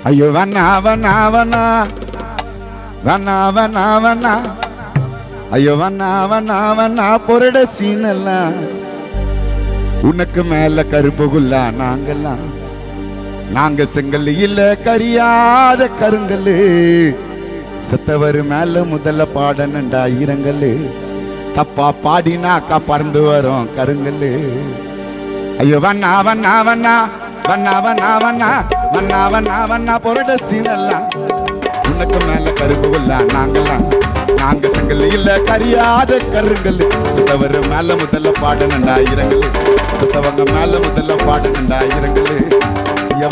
ஐயோ வண்ணா வண்ணா வண்ணா வண்ணா வண்ணா வண்ணா ஐயோ வண்ணா வண்ணா வண்ணா பொருட சீனெல்லாம் உனக்கு மேல கருப்புகுல்லா நாங்கெல்லாம் நாங்க செங்கல் இல்ல கரியாத கருங்கல்லு செத்தவர் மேல முதல்ல பாடனண்டா இரங்கல்லு தப்பா பாடினாக்கா பறந்து வரும் கருங்கல்லு ஐயோ வண்ணா வண்ணா வண்ணா வண்ணா வண்ணா வண்ணா வண்ணா வண்ணா வண்ணா பொருட சீனெல்லாம் உனக்கு மேல கருப்புகுல்லா நாங்கெல்லாம் நாங்க செங்கல் இல்ல கரியாத கருங்கல் செத்தவர் மேல முதல்ல பாடனண்டா இரங்கல் செத்தவங்க மேல முதல்ல பாடனண்டா இரங்கல்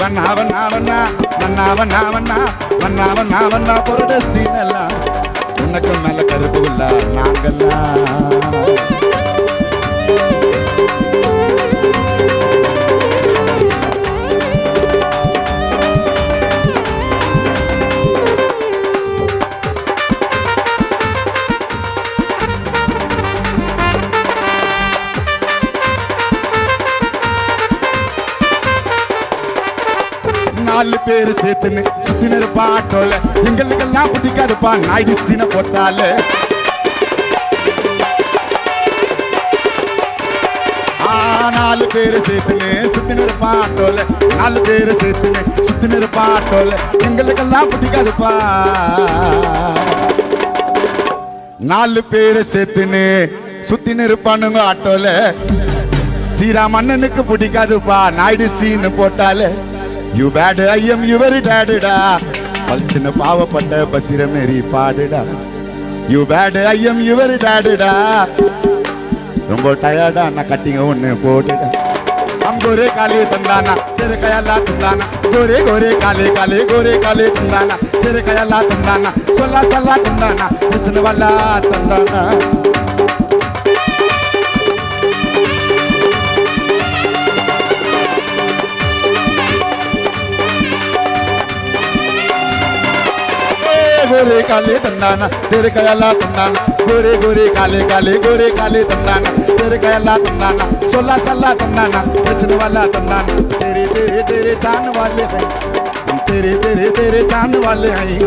வண்ணா வண்ணா வண்ணா வண்ணா வண்ணா வண்ணா வண்ணா வண்ணா வண்ணா பொருட சீனெல்லாம் உனக்கு மேல கருப்புகுல்லா நாங்கெல்லாம் 4 பேர் சேர்த்துன்னு சுத்தினர் பாட்டோல எங்களுக்கெல்லாம் பிடிக்காதுப்பா நாயுடு சீனை போட்டாலே 4 பேர் சேர்த்துன்னு சுத்தினர் பாட்டோல 4 பேர் சேர்த்துன்னு சுத்தினர் பாட்டோல எங்களுக்கெல்லாம் பிடிக்காதுப்பா 4 பேர் சேர்த்துன்னு சுத்தினர் பானுங்க ஆட்டோல சீராம் அண்ணனுக்கு பிடிக்காதுப்பா நாயுடு சீனு போட்டாலே You bad, I am you very bad da. பல்சின பாவப்பட்ட பசிர மேரி பாடுடா You bad, I am you very bad da. ரொம்ப டயர்டா நான் கட்டிங்க ஒண்ணு போடுடா हम गोरे काले तंदाना तेरे कयाला तंदाना गोरे गोरे काले काले गोरे काले तंदाना तेरे कयाला तंदाना सोला सोला तंदाना हुस्न वाला तंदाना गोरे काले तंदाना तेरे कयाला तंदाना गोरे गोरे काले काले गोरे काले तंदाना तेरे कयाला तंदाना सोला सोला तंदाना हुस्न वाला तंदाना तेरे तेरे तेरे चांद वाले हैं हम तेरे तेरे तेरे चांद वाले हैं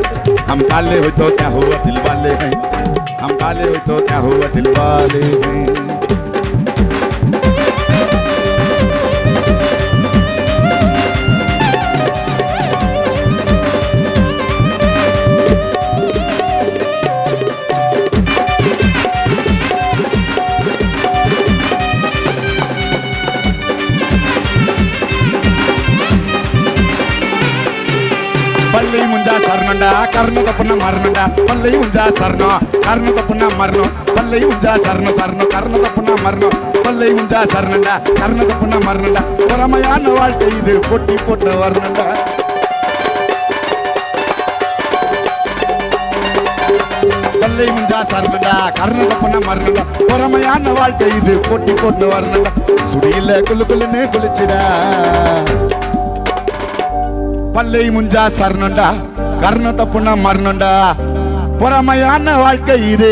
हम काले हो तो क्या हुआ दिल वाले हैं हम काले हो तो क्या हुआ दिल वाले हैं பல்லை முஞ்சா சரணண்டா கர்ண தப்புன மரணண்டா பல்லை முஞ்சா சரணம் கர்ண தப்புன மரணம் பல்லை முஞ்சா சரணம் சரணம் கர்ண தப்புன மரணம் பல்லை முஞ்சா சரணண்டா கர்ண தப்புன மரணண்டா பொறாமையான வாழ்க்கை இது பொட்டி போட்டு வரணுண்டா பல்லை முஞ்சா சரணண்டா கர்ண தப்புன மரணண்டா பொறாமையான வாழ்க்கை இது பொட்டி போட்டு வரணுண்டா சுடியில குளுக்குள்ளுன்னு குளிச்சிடா பல்லை முஞ்சா சரணண்டா கர்ண தப்புனா மரணண்டா பொறாமையான வாழ்க்கை இது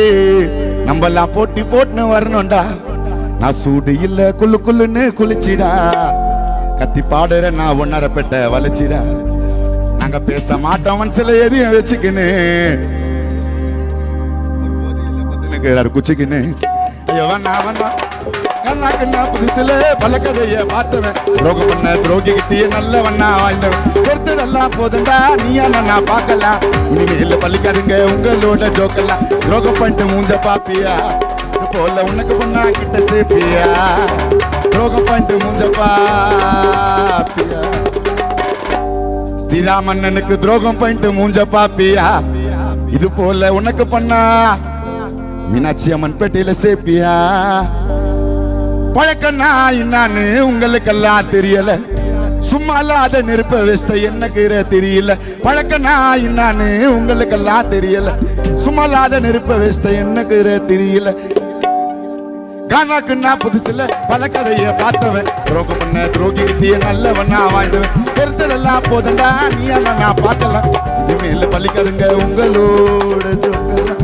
நம்மெல்லாம் போட்டி போட்டுன்னு வரணும்டா நான் சூடு இல்ல குள்ளு குள்ளுன்னு குளிச்சிடா கத்தி பாடுற நான் ஒன்னரப்பட்ட வலிச்சிடா நாங்க பேச மாட்டோம் மனசுல எதையும் வச்சுக்கின்னு குச்சிக்கின்னு ஐயோ வண்ணா வண்ணா கண்ணா புதுசுல பல கதைய பார்த்தவன் துரோகம் பண்ண துரோகி கிட்டிய நல்ல வண்ணா வாய்ந்தவன் பொறுத்ததெல்லாம் போதுண்டா நீயா நான் பார்க்கலாம் இனிமேல பள்ளிக்காதுங்க உங்களோட ஜோக்கெல்லாம் துரோகம் பண்ணிட்டு மூஞ்ச பாப்பியா இது போல உனக்கு பொண்ணா கிட்ட சேப்பியா துரோகம் பண்ணிட்டு மூஞ்ச பாப்பியா ஸ்ரீராமண்ணனுக்கு துரோகம் பண்ணிட்டு மூஞ்ச பாப்பியா இது போல உனக்கு பொண்ணா மீனாட்சி அம்மன் பேட்டையில சேப்பியா பழக்கண்ணா என்னான்னு உங்களுக்கெல்லாம் தெரியல சும்மா இல்லாத நெருப்ப வச்ச எனக்கு தெரியல பழக்கண்ணா என்னான்னு உங்களுக்கெல்லாம் தெரியல சும்மா இல்லாத நெருப்ப வச்ச எனக்கு தெரியல கானாக்குன்னா புதுசுல பல கதைய பார்த்தவன் துரோகம் பண்ண துரோகி கிட்டிய நல்லவனா வாழ்ந்தவன் பொறுத்ததெல்லாம் போதண்டா நீ நான் பார்க்கலாம் இனிமேல பள்ளிக்காதுங்க உங்களோட ஜோக்கெல்லாம்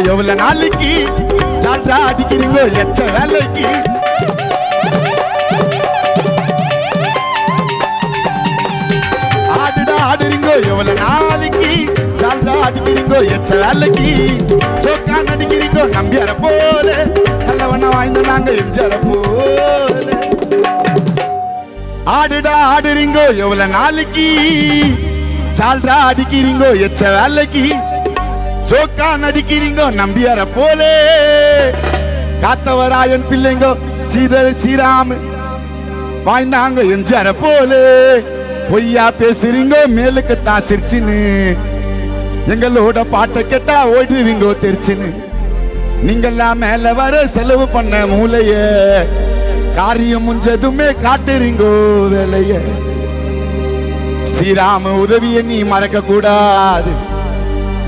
எவ்வளவு நாளைக்கு ஜால்ரா அடிக்கிறீங்க எச்ச வேலைக்கு ஆடுடா ஆடுறீங்க எவ்வளவு நாளைக்கு ஜால்ரா அடிக்கிறீங்க எச்ச வேலைக்கு சோக்கா நடிக்கிறீங்க நம்பியார போல நல்லவன வாய்ந்த நாங்க எம்ஜிஆர போல ஆடுடா ஆடுறீங்க எவ்வளவு நாளைக்கு ஜால்ரா அடிக்கிறீங்க எச்ச வேலைக்கு சோக்கா நடிக்கிறீங்க நம்பியார போலே காத்தவராயன் பிள்ளைங்க ஸ்ரீராம வாய்ந்தாங்க எம்ஜிஆர போலே பொய்யா பேசுறீங்க மேலுக்கு தான் சிரிச்சுன்னு எங்களோட பாட்டை கேட்டா ஓடுவீங்கோ தெரிச்சுன்னு நீங்கெல்லாம் மேல வர செலவு பண்ண மூளைய காரியம் முஞ்சதுமே காட்டுறீங்கோ வேலைய ஸ்ரீராம உதவிய நீ மறக்க கூடாது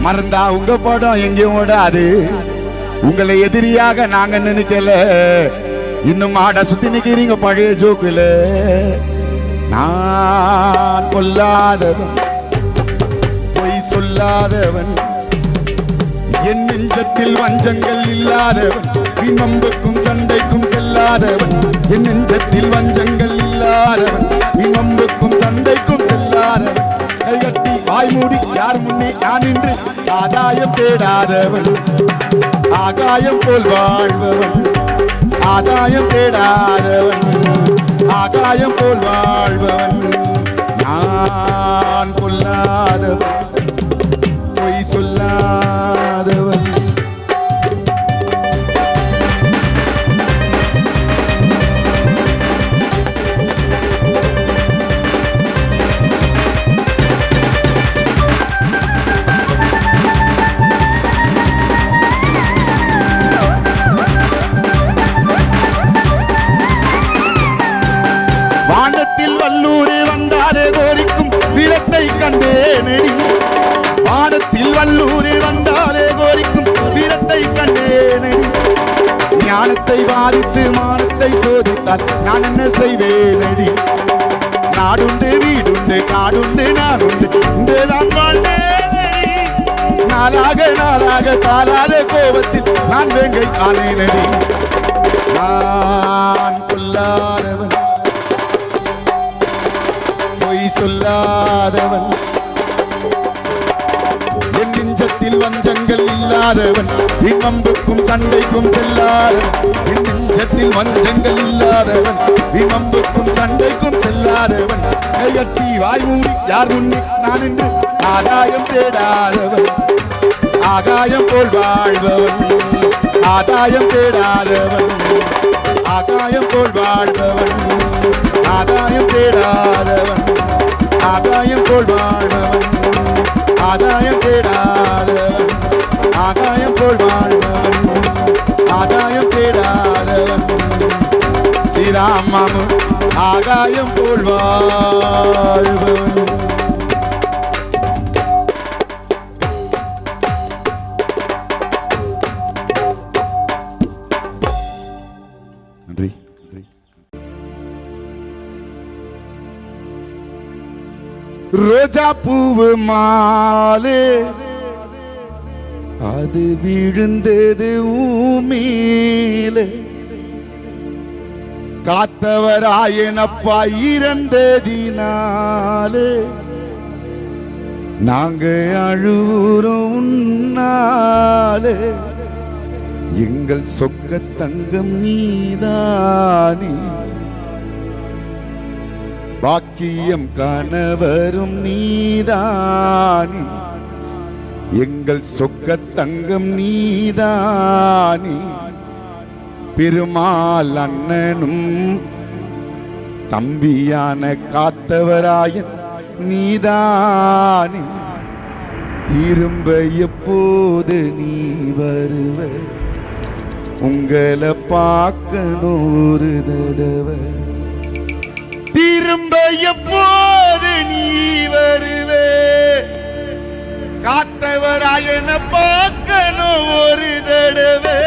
மறந்தா உங்க படம் எங்கேயும் ஓடாது உங்களை எதிரியாக நாங்க நினைக்கல இன்னும் ஆட சுத்தி நிக்கிறீங்க பழைய ஜோக்குல நான் கொல்லாதவன் பொய் சொல்லாதவன் என் நெஞ்சத்தில் வஞ்சங்கள் இல்லாதவன் விமம்புக்கும் சண்டைக்கும் செல்லாதவன் என் நெஞ்சத்தில் வஞ்சங்கள் இல்லாதவன் விமம்புக்கும் சண்டைக்கும் செல்லாதவன் கைகட்டி வாய் மூடி யார் முன்னே நான் நின்று ஆதாயம் தேடாதவன் ஆகாயம் போல் வாழ்பவன் ஆதாயம் தேடாதவன் ஆகாயம் போல் வாழ்பவன் நான் கொல்லாதவன் பொய் சொல்லாதவன் வானத்தில் வல்லூரே வந்தாலே கோரிக்கும் வீரத்தை கண்டேனடி வானத்தில் வல்லூரே வந்தாலே கோரிக்கும் வீரத்தை கண்டேனடி ஞானத்தை வாதித்து மானத்தை சோதித்தால் நான் என்ன செய்வேனடி நாடுண்டு வீடுண்டு காடுண்டு நான் உண்டு இன்றுதான் வாழ்ந்தேனடி நாளாக தாளாத கோபத்தில் நான் வேங்கை காணேனடி நான் கொல்லாதவன் பொய் சொல்லாதவன் என் நெஞ்சத்தில் வஞ்சங்கள் இல்லாதவன் விமம்புக்கும் சண்டைக்கும் செல்லாதவன் என் நெஞ்சத்தில் வஞ்சங்கள் இல்லாதவன் விமம்புக்கும் சண்டைக்கும் செல்லாதவன் கையட்டி வாய் மூடி யார் முன்னே நான் என்று ஆதாயம் தேடாதவன் ஆகாயம் போல் வாழ்பவன் ஆதாயம் தேடாதவன் ஆகாயம் போல் வாழ்பவன் ஆதாயம் தேடாதவன் ஆகாயம் போல் வாழ்பவன் ஆதாயம் தேடாதவன் ஆகாயம் போல் வாழ்பவன் ஆதாயம் தேடாதவன் ஸ்ரீராமம் ஆகாயம் போல் வாழ்பவன் நன்றி. ரோஜா பூவு மாலே அது விழுந்தது ஊமேலே காத்தவராயனப்பா இறந்ததினாலே நாங்க அழுவுறோம் உன்னாலே எங்கள் சொக்க தங்கம் நீதானே பாக்கியம் கணவரும் நீதானே எங்கள் சொக்க தங்கம் நீதானே பெருமாள் அண்ணனும் தம்பியான காத்தவராயன் நீதானே திரும்ப எப்போது நீ வருவ உங்களை பார்க்கணும் ஒரு தடவை திரும்ப எப்போது நீ வருவே காத்தவராயன பார்க்கணும் ஒரு தடவை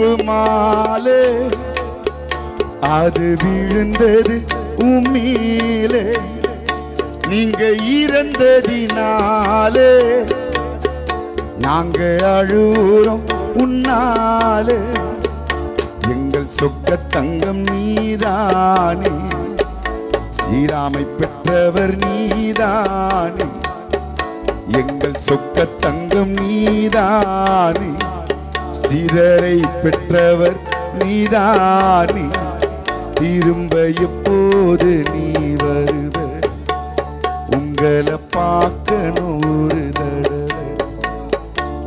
பூவு மாலே அது விழுந்தது உம்மீலே நீங்க இறந்ததினாலே நாங்க அழுறோம் உன்னாலே எங்கள் சொக்க தங்கம் நீதானே ஸ்ரீராமை பெற்றவர் நீதானே எங்கள் சொக்க தங்கம் நீதானே சிதரை பெற்றவர் நீதானே திரும்ப எப்போது நீ வருவ உங்களை பார்க்கணும் ஒரு தடவை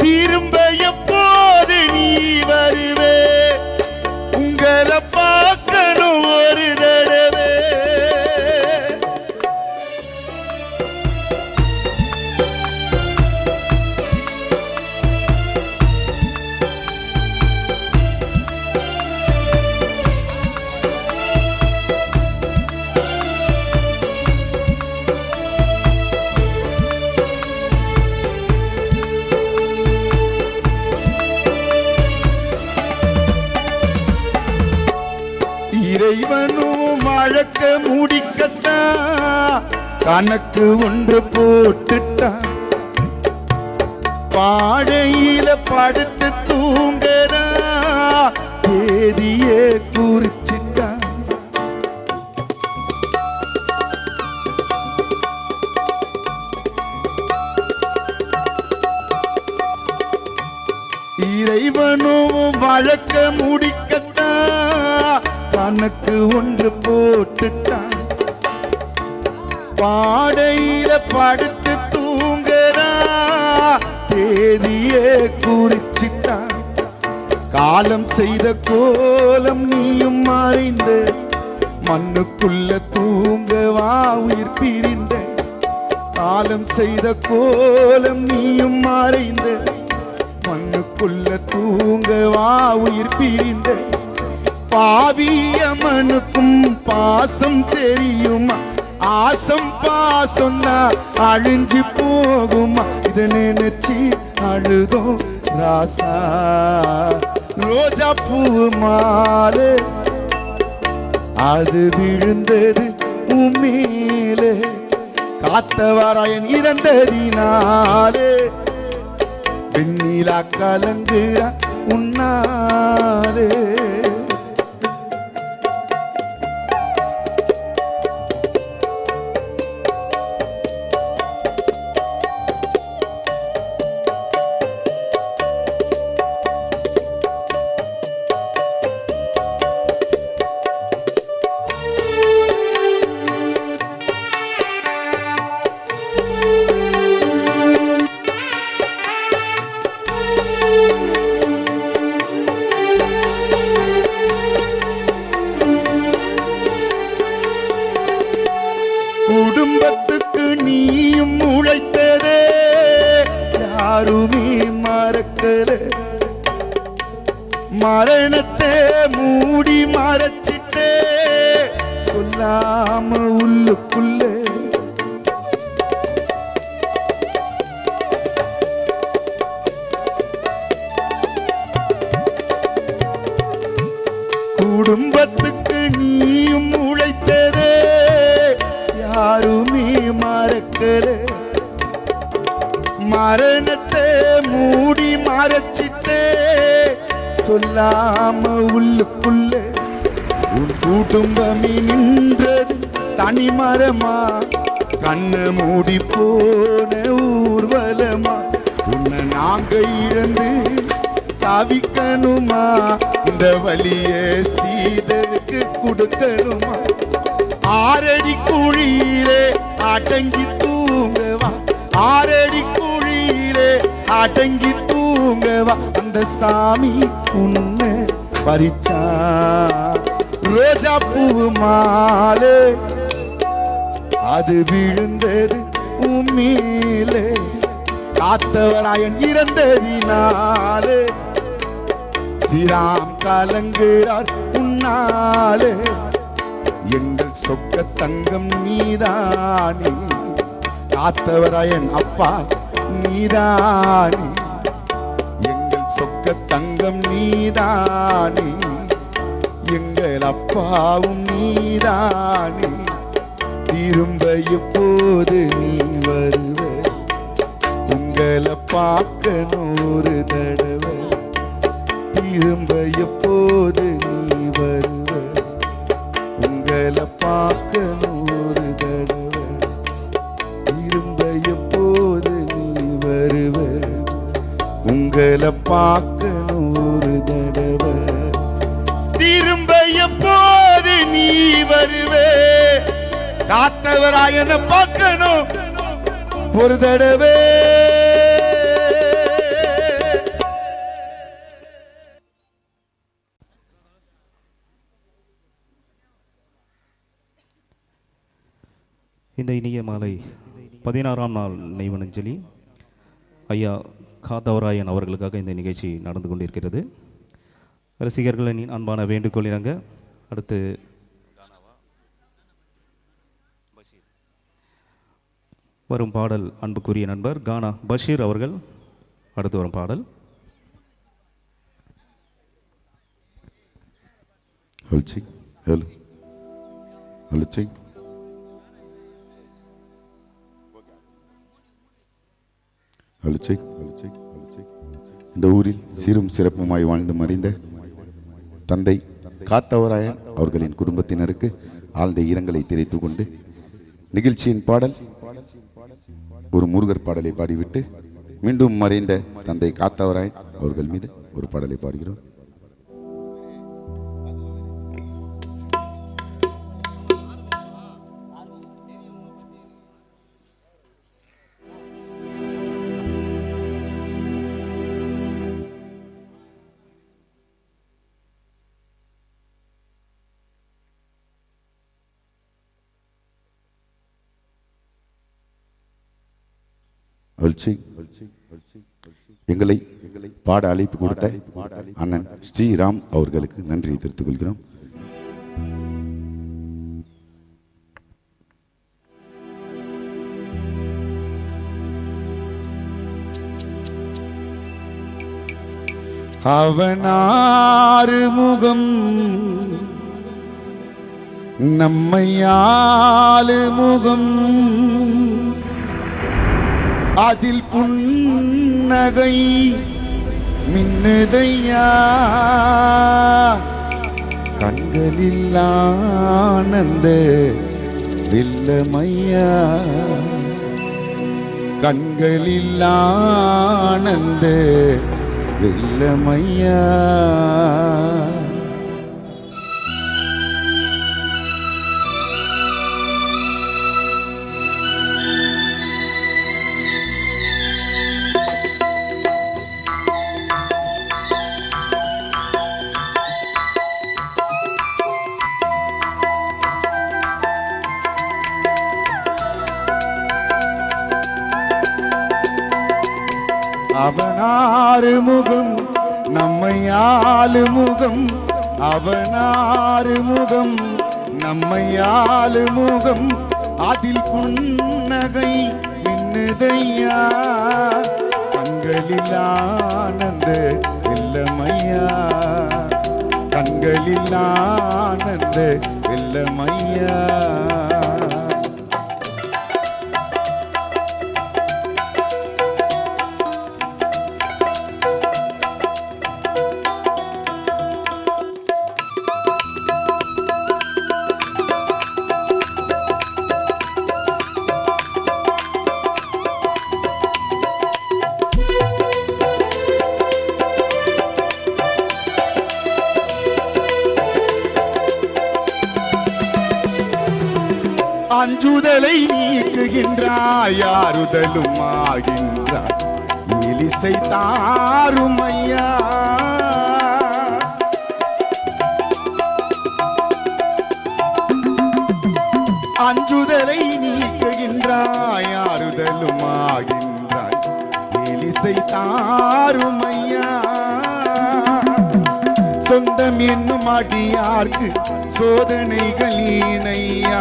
திரும்ப எப்போது நீ வருவே உங்களை பார்க்கணும் ஒரு தடவை இறைவனும் வழக்க முடிக்கத்தான் கணக்கு ஒன்று போட்டுட்டான் பாடையில படுத்து தூங்கறா தேதியே குறிச்சிட்டான் இறைவனும் வழக்க முடிக்கத்தான் கணக்கு ஒன்று போட்டுட்டான் பாடையில படுத்து தூங்கறா தேதியே குறிச்சிட்டான் காலம் செய்த கோலம் நீயும் மறைந்த மண்ணுக்குள்ள தூங்கவா உயிர் பிரிந்த காலம் செய்த கோலம் நீயும் மறைந்த மண்ணுக்குள்ள தூங்கவா உயிர் பிரிந்த பாவியமனுக்கும் பாசம் தெரியுமா ஆசம் பாசம்னா அழிஞ்சு போகுமா இத நினைச்சு அழுதும் ராசா ரோஜா பூ மாலே அது விழுந்தது உம்மீலே காத்தவராயன் இறந்ததினாலே வெண்ணிலா கலங்குற உன்னாலே குடும்பத்துக்கு நீயும் உழைத்ததே யாருமே மறக்கல மரணத்தை மூடி மறைச்சிட்டே சொல்லாம உள்ளுக்குள்ள குடும்பத்துக்கு நீயும் உழைத்ததே யாருமே மறக்கல மரணத்தை மூடி மறைச்சிட்டே சொல்லாம உள்ளுக்குள்ள உன் குடும்பமே நின்றது தனிமரமா கண்ணு மூடி போன ஊர்வலமா உன்னை நாங்க இழந்து தவிக்கணுமா இந்த வலிய ஸ்ரீதருக்கு கொடுக்கணுமா ஆரடி குழியிலே அடங்கி தூங்கவா ஆரடி குழியிலே அடங்கி தூங்கவா அந்த சாமி உன்னை பறிச்சா ரோஜா பூ மாலே அது விழுந்தது உம்மீலே காத்தவராயன் இறந்ததினாலே ஸ்ரீராம் கலங்குகிறார் உன்னாலே எங்கள் சொக்க தங்கம் நீதானே காத்தவராயன் அப்பா நீதானே எங்கள் சொக்க தங்கம் நீதானே, எங்கள் அப்பாவும் நீதானே, திரும்ப எப்போது நீ வருவ, உங்களை பார்க்க 100 தடவை, திரும்ப எப்போது நீ வருவ, உங்களை பார்க்க 100 தடவை, திரும்ப எப்போது நீ வருவ, உங்களை பார்க்க 100 தடவை, திரும்ப எப்போது நீ வருவ, காத்தவராயன பார்க்கணும் ஒரு தடவை. இந்த இனிய மாலை 16ஆம் நாள் நினைவஞ்சலி ஐயா காத்தவராயன் அவர்களுக்காக இந்த நிகழ்ச்சி நடந்து கொண்டிருக்கிறது. ரசிகர்களின் அன்பான வேண்டுகோள் இணங்க அடுத்து வரும் பாடல் அன்புக்குரிய நண்பர் கானா பஷீர் அவர்கள் அடுத்து வரும் பாடல். இந்த ஊரில் சீரும் சிறப்புமாய் வாழ்ந்து மறைந்த தந்தை காத்தவராயன் அவர்களின் குடும்பத்தினருக்கு ஆழ்ந்த இரங்கலை தெரிவித்துக் கொண்டு நிகழ்ச்சியின் பாடல் ஒரு முருகர் பாடலை பாடிவிட்டு மீண்டும் மறைந்த தந்தை காத்தவராயன் அவர்கள் மீது ஒரு பாடலை பாடுகிறோம். எங்களை பாட அழைப்பு கொடுத்த அண்ணன் ஸ்ரீராம் அவர்களுக்கு நன்றி தெரிவித்துக் கொள்கிறோம். அவனாறு முகம் நம்மையாளு முகம், அதில் புன்னகை மின்னுதையா, கண்களில் ஆனந்த வெல்லமையா, கண்களில் ஆனந்த வெல்லமையா. அவனாறு முகம் நம்மையாளு முகம், அவனாறு முகம் நம்மையாளு முகம், அதில் புன்னகை மின்னுதையா, கண்களில் ஆனந்த வெல்லமையா, கண்களில் ஆனந்த வெல்லமையா. அஞ்சுதலை நீக்குகின்றாய், ஆறுதலும் ஆகின்றாய், இலிசை தாரும் ஐயா. அஞ்சுதலை நீக்குகின்றாய், ஆறுதலும் ஆகின்றாய், இலிசை தாரும் ஐயா. சொந்தம் என்னும் அடியார்க்கு சோதனைகள் ஈனையா,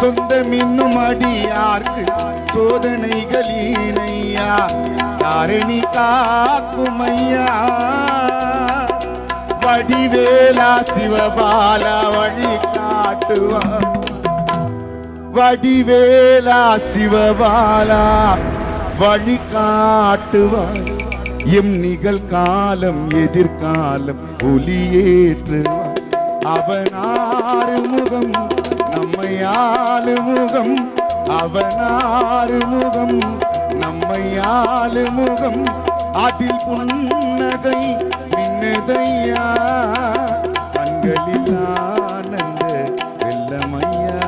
சொந்தம் என்னும் அடியார்க்கு சோதனைகள் ஈனையா, தாரணி காக்கும் ஐயா வடிவேலா சிவபாலா வழி காட்டுவார் வடிவேலா சிவபாலா வழி காட்டுவார் எம் நிகழ்காலம் எதிர்காலம் ஒளியேற்றுவார் அவனாறு முகம் நம்மை ஆளு முகம் அவனாறு முகம் நம்மை ஆளு முகம் அதில் புன்னகை மின்னுதையா கண்களில் ஆனந்த வெள்ளமையா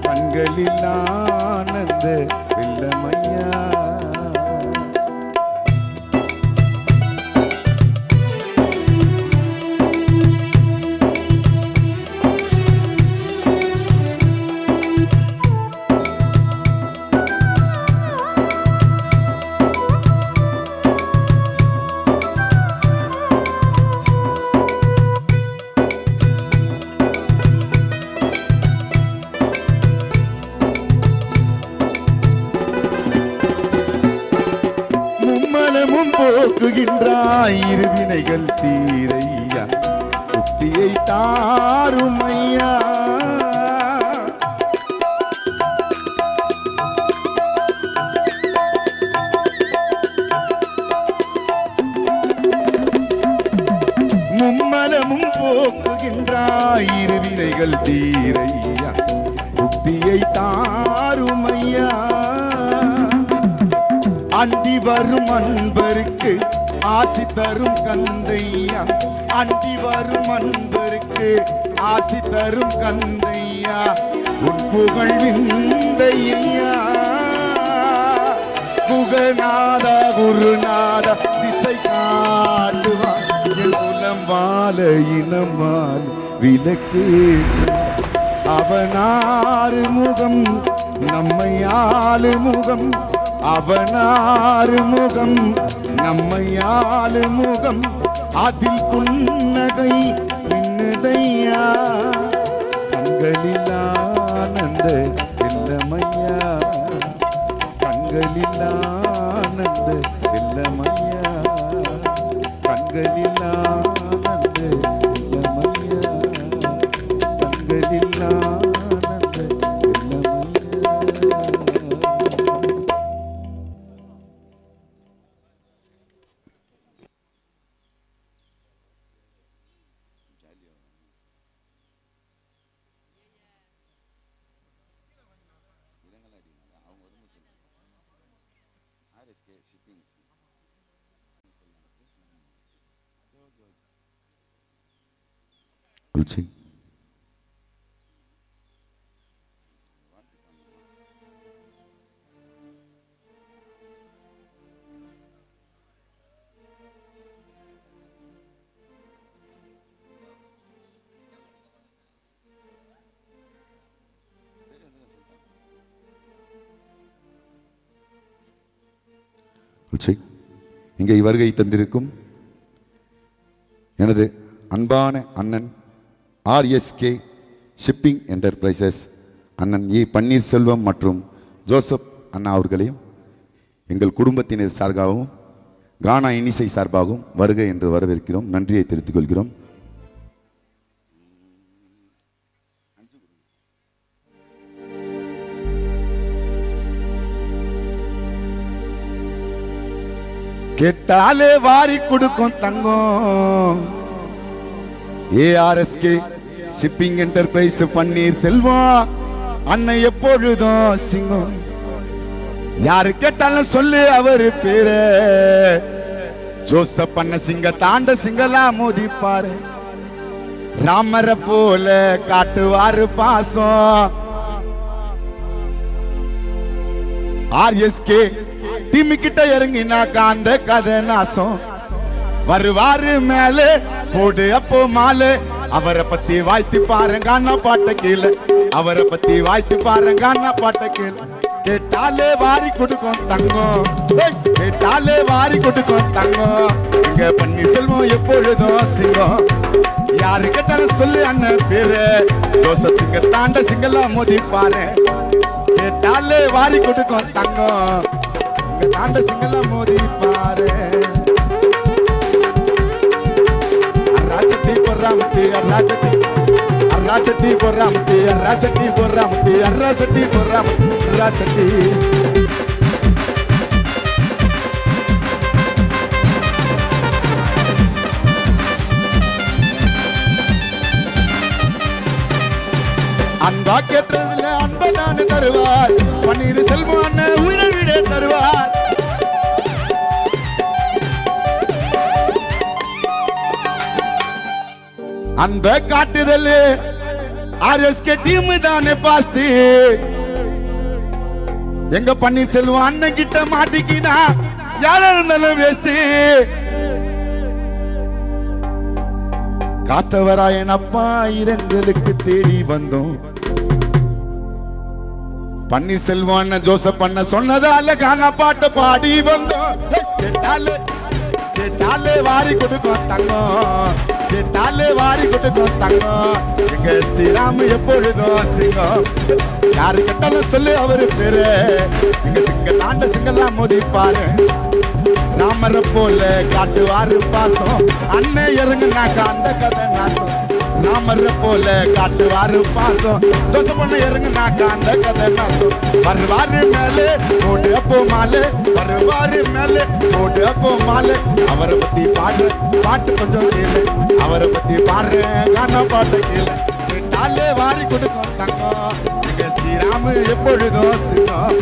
கண்களில் ஆனந்த வெள்ளமையா போக்குகின்றாய் இருவினைகள் தீரையா முக்தியை தாருமையா மும்மலமும் போக்குகின்றாய் இருவினைகள் தீரையா முக்தியை தாருமையா அண்டி வரும் அன்பருக்கு ஆசி தரும் கந்தையா அண்டி வரும் அன்பருக்கு ஆசி தரும் கந்தையா உன் புகழ் விந்தையா குகநாத குருநாத திசை காட்டுவார் என் குலம் வாழ இனம் வாழ விலக்கு அவனாறு முகம் நம்மை ஆளு முகம் அவனாறு முகம் நம்மை ஆளு முகம் அதில் புன்னகை மின்னுதையா கண்களில் ஆனந்த வெள்ளமையா கண்களில் ஆனந்த வெள்ளமையா கண்களில் ஆனந்த வெள்ளமையா கண்களில் ஆனந்த வெள்ளமையா. Pulsing. இங்கே வருகை தந்திருக்கும் எனது அன்பான அண்ணன் ஆர்எஸ்கே ஷிப்பிங் என்டர்பிரைசஸ் அண்ணன் ஏ பன்னீர்செல்வம் மற்றும் ஜோசப் அண்ணா அவர்களையும் எங்கள் குடும்பத்தினர் சார்பாகவும் கானா இனிசை சார்பாகவும் வருகை என்று வரவேற்கிறோம். நன்றியை தெரிவித்துக் கொள்கிறோம். கேட்டாலே வாரி கொடுக்கும் தங்கம் ஏஆர்எஸ்கே ஷிப்பிங் என்டர்பிரைஸ் பன்னீர் செல்வம் அண்ணன் எப்பொழுதும் சிங்கம். யாரு கேட்டாலும் சொல்லு அவரு பேரு ஜோசப் அண்ணன் சிங்க தாண்ட சிங்களா மோதிப்பாரு ராமரை போல காட்டுவாரு பாசம். ஆர்எஸ்கே டீம் கிட்ட இறங்கினாக்கா அந்த கதை நாசம் வருவாரு மேலே போடு அப்போ மாலே அவரை பத்தி வாய்த்து பாருங்க அண்ணா பாட்ட கீழே அவரை பத்தி வாய்த்து பாருங்க அண்ணா பாட்ட கீழே கேட்டாலே வாரி கொடுக்கும் தங்கம் கேட்டாலே வாரி கொடுக்கும் தங்கம் இங்க பன்னீர்செல்வம் எப்பொழுதும் சிங்கம். யாரு கேட்டாலும் சொல்லு அண்ணன் பேரு ஜோசப் சிங்க தாண்ட சிங்களா மோதிப்பாரு கேட்டாலே வாரி கொடுக்கும் தங்கம் தாண்ட சிங்கள மோதி பாரு அராச்சட்டி பொறாமத்தி அராச்சட்டி அராச்சட்டி பொறாமத்தி அராச்சட்டி பொறாமத்தி அராச்சட்டி பொறாமத்தி அராச்சட்டி அன்பா கேட்டதுல அன்பதான தருவார் பன்னீர் செல்வான உயிரை தருவார் அன்ப காட்டுதல் ஆர்எஸ்கே டீம் தானே பாஸ்தி எங்க பன்னீர் செல்வம் அண்ணன் கிட்ட மாட்டிக்கினா யாரா இருந்தாலும் வேஸ்ட் காத்தவராயன் அப்பா இரங்கலுக்கு தேடி வந்தோம் பன்னீர்செல்வம் ஜோசப் பண்ண சொன்னதால காண பாட்டு பாடி வந்தோம் கேட்டாலே வாரி கொடுக்கும் தங்கம் கேட்டாலே வாரி கொடுக்கும் தங்கம் எங்க ஸ்ரீராம் எப்பொழுதும் சிங்கம் யாரு கேட்டாலும் சொல்லு அவரு பேரு எங்க சிங்க தாண்ட சிங்கெல்லாம் மோதிப்பாரு ராமரை போல காட்டுவாரு பாசம் அண்ணன் இறங்குனாக்கா அந்த கதை நாசம் ராமரை போல காட்டுவாரு பாசம் ஜோசப் பண்ண இறங்குனாக்கா அந்த கதை நாசம் வருவாரு மேலே போடு அப்போ மாலை வருவாரு மேலே போடு அப்போ மாலை அவரை பத்தி பாட்டு கொஞ்சம் கேளு அவரை பத்தி பாடுற காண பாட்டு கேளு கேட்டாலே வாரி கொடுக்கும் தங்கம் எங்க ஸ்ரீராமு எப்பொழுதும் சிங்கம்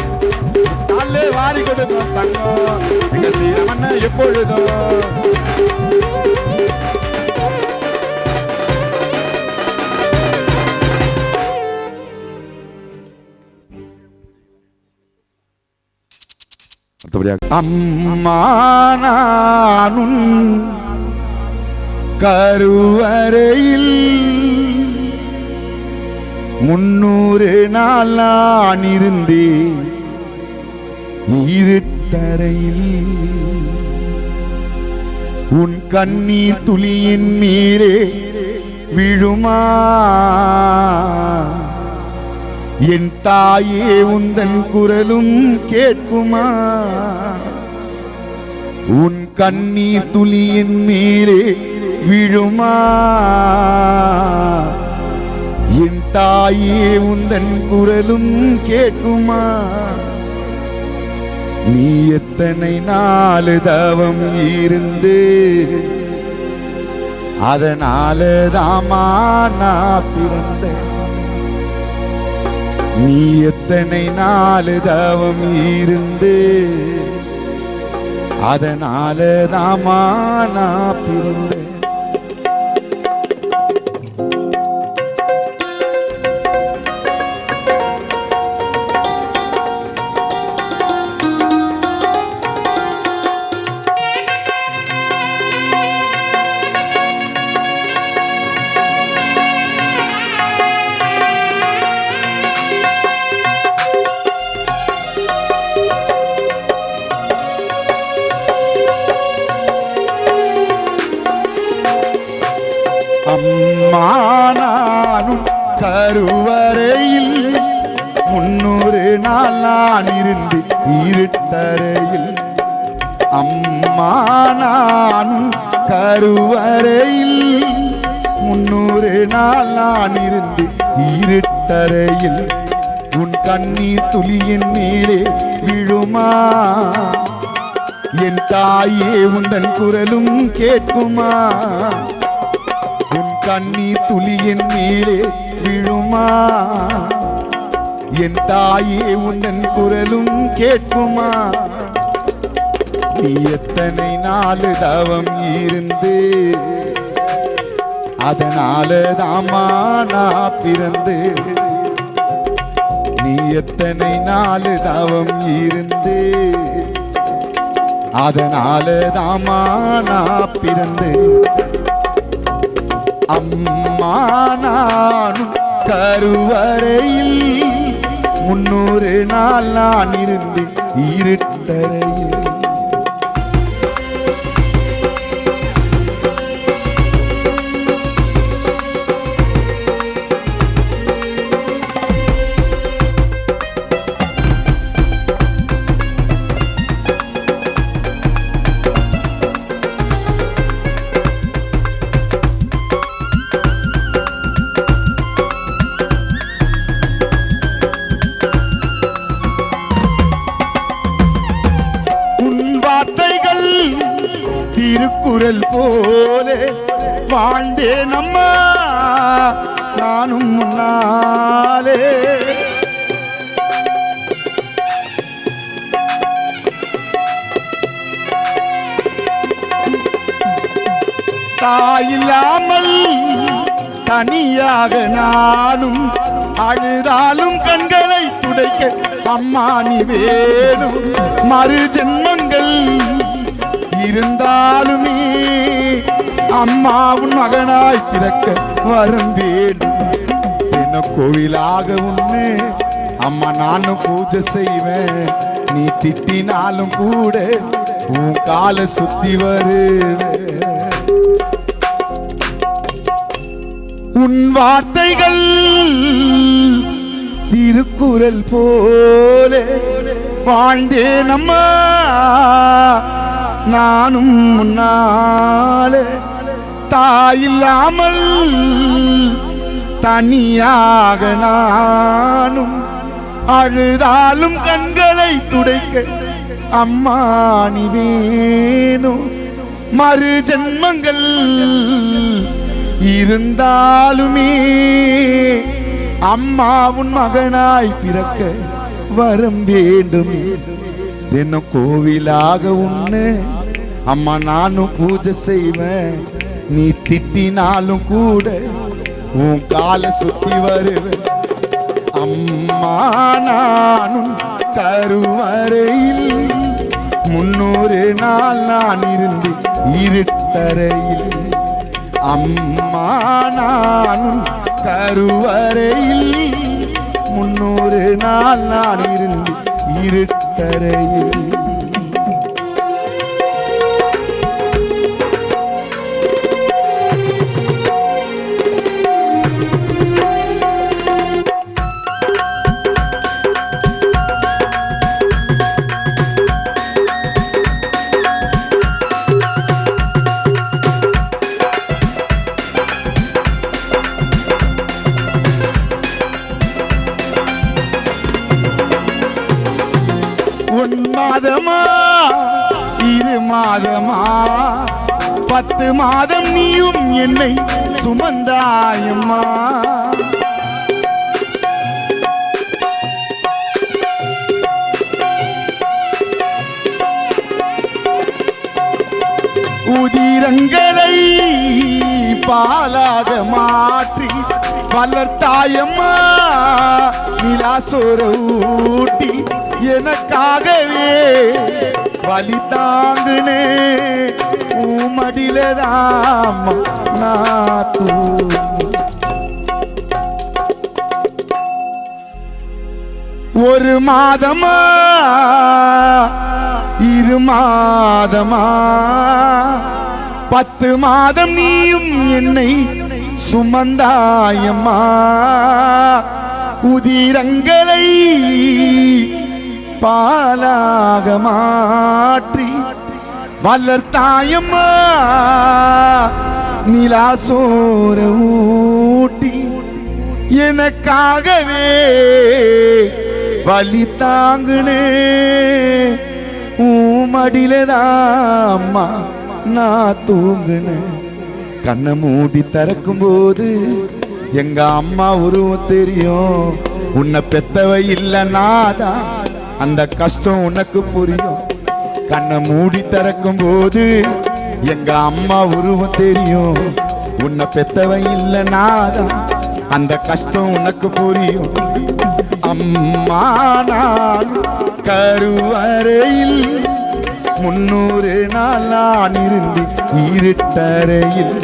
தாலே வாரி கொடுக்கும் தங்கம் எங்க ஸ்ரீராமண்ண எப்பொழுதும் அம்மா நானும் கருவறையில் 300 நாள் நான் இருந்தேன் இருட்டறையில் உன் கண்ணீர் துளியின் நீரே விழுமா என் தாயே உந்தன் குரலும் கேட்குமா உன் கண்ணீர் துளியின் நீரே விழுமா என் தாயே உந்தன் குரலும் கேட்குமா நீ எத்தனை நாள் தவம் இருந்து அதனால தாமா நான் பிறந்தேன் நீ எத்தனை நாள் தவம் இருந்து அதனால தாமா நான் பிறந்தேன் நானும் கருவறையில் 300 நாள் நான் இருந்து இருட்டறையில் அம்மா நானும் கருவறையில் 300 நாள் நான் இருந்து இருட்டறையில் உன் கண்ணீர் துளியின் நீரே விழுமா என் தாயே உந்தன் குரலும் கேட்குமா கண்ணீர் துளியின் நீரே விழுமா என் தாயே உந்தன் குரலும் கேட்குமா நீ எத்தனை நாள் தவம் இருந்து அதனால தாமா நான் பிறந்து நீ எத்தனை நாள் தவம் இருந்து அதனால தாமா நான் பிறந்து அம்மா நானும் கருவறையில் 300 நாள் நான் இருந்து இருட்டறையில் திருக்குறள் போலே வாழ்ந்தேன் அம்மா நானும் முன்னாலே. தாயில்லாமல் தனியாக நானும் அழுதாலும் கண்களை துடைக்க அம்மா நீ வேணும். மறு ஜென்மங்கள் இருந்தாலுமே அம்மாவும் மகனாய் பிறக்க வரம் வேண்டும். என்ன கோவிலாக உன்னு அம்மா நானும் பூஜை செய்வேன். நீ திட்டினாலும் கூட உன் காலை சுத்தி வருவேன். உன் வார்த்தைகள் திருக்குறள் போலே வாழ்ந்தேன் அம்மா நானும் முன்னாலே. தாயில்லாமல் தனியாக நானும் அழுதாலும் கண்களை துடைக்க அம்மா நீ வேணும். மறு ஜென்மங்கள் இருந்தாலுமே அம்மாவும் மகனாய் பிறக்க வரம் வேண்டுமே. தினம் கோவிலாக உன்னு அம்மா நானும் பூஜை செய்வேன். நீ திட்டினாலும் கூட உன் காலை சுத்தி வருவேன். அம்மா நானும் கருவறையில் 300 நாள் நான் இருந்து இருட்டறையில். அம்மா நானும் கருவறையில் 300 நாள் நான் இருந்து இருட்டறையில். மாதமா 2 மாதமா 10 மாதம் நீயும் என்னை சுமந்தாயம்மா. உதிரங்களை பாலாக மாற்றி வளர்த்தாயம்மா. நிலாசோர ஊட்டி எனக்காகவே வலி தாங்குனே மடிலதாம்மா நாத்து. ஒரு மாதமா 2 மாதமா 10 மாதம் நீயும் என்னை சுமந்தாயம்மா. உதிரங்களை பாலாக மாற்றி வளர்த்தாயம்மா. நிலாசோர ஊட்டி எனக்காகவே வலி தாங்குனே மடிலதாம்மா நான் தூங்குனேன். கண்ணை மூடி திறக்கும் போது எங்க அம்மா உருவம் தெரியும். உன்னை பெத்தவ இல்ல நாதான் அந்த கஷ்டம் உனக்கு புரியும். கண்ணை மூடி திறக்கும் போது எங்க அம்மா உருவம் தெரியும். உன்னை பெத்தவ இல்ல நாதான் அந்த கஷ்டம் உனக்கு புரியும். அம்மா நான் கருவறையில் 300 நாள் நான் இருந்து இருட்டறையில்.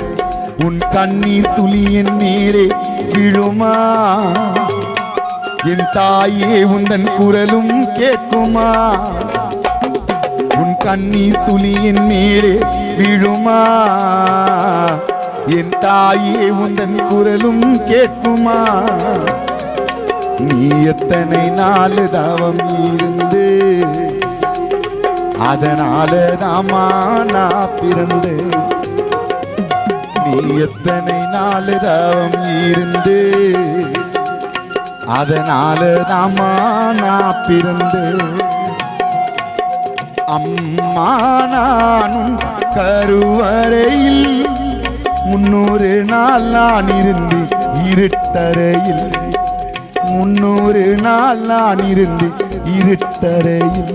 உன் கண்ணீர் துளி என் மேலே விழுமா? என் தாயே உந்தன் குரலும் கேட்குமா? உன் கண்ணீர் துளி என் மேலே விழுமா? என் தாயே உந்தன் குரலும் கேட்குமா? நீ எத்தனை நாள் தவம் இருந்து அதனால தாமா நான் பிறந்து. நீ எத்தனை நாள் தவம் இருந்து அதனால தாமா நான் பிறந்து. அம்மா நானும் கருவறையில் 300 நாள் நான் இருந்து இருட்டறையில் 300 நாள் நான் இருந்து இருட்டறையில்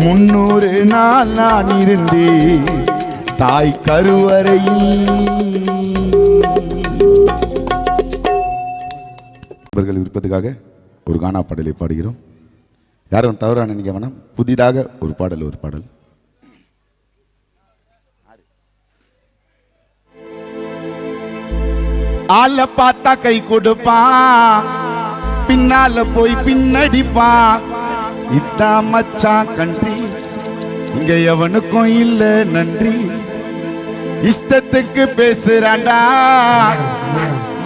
300 நாள் நான் இருந்து தாய் கருவறையில். இவர்கள் இருப்பதுக்காக ஒரு கானா பாடலை பாடுகிறோம். யாரும் தவறாக நினைக்க வேணாம். புதிதாக ஒரு பாடல். ஆள பார்த்தா கை கொடுப்பான், பின்னால போய் பின்னடிப்பான். இதான் மச்சான் கண்ட்ரி, இங்க எவனுக்கும் இல்ல நன்றி. இஷ்டத்துக்கு பேசுறாண்டா,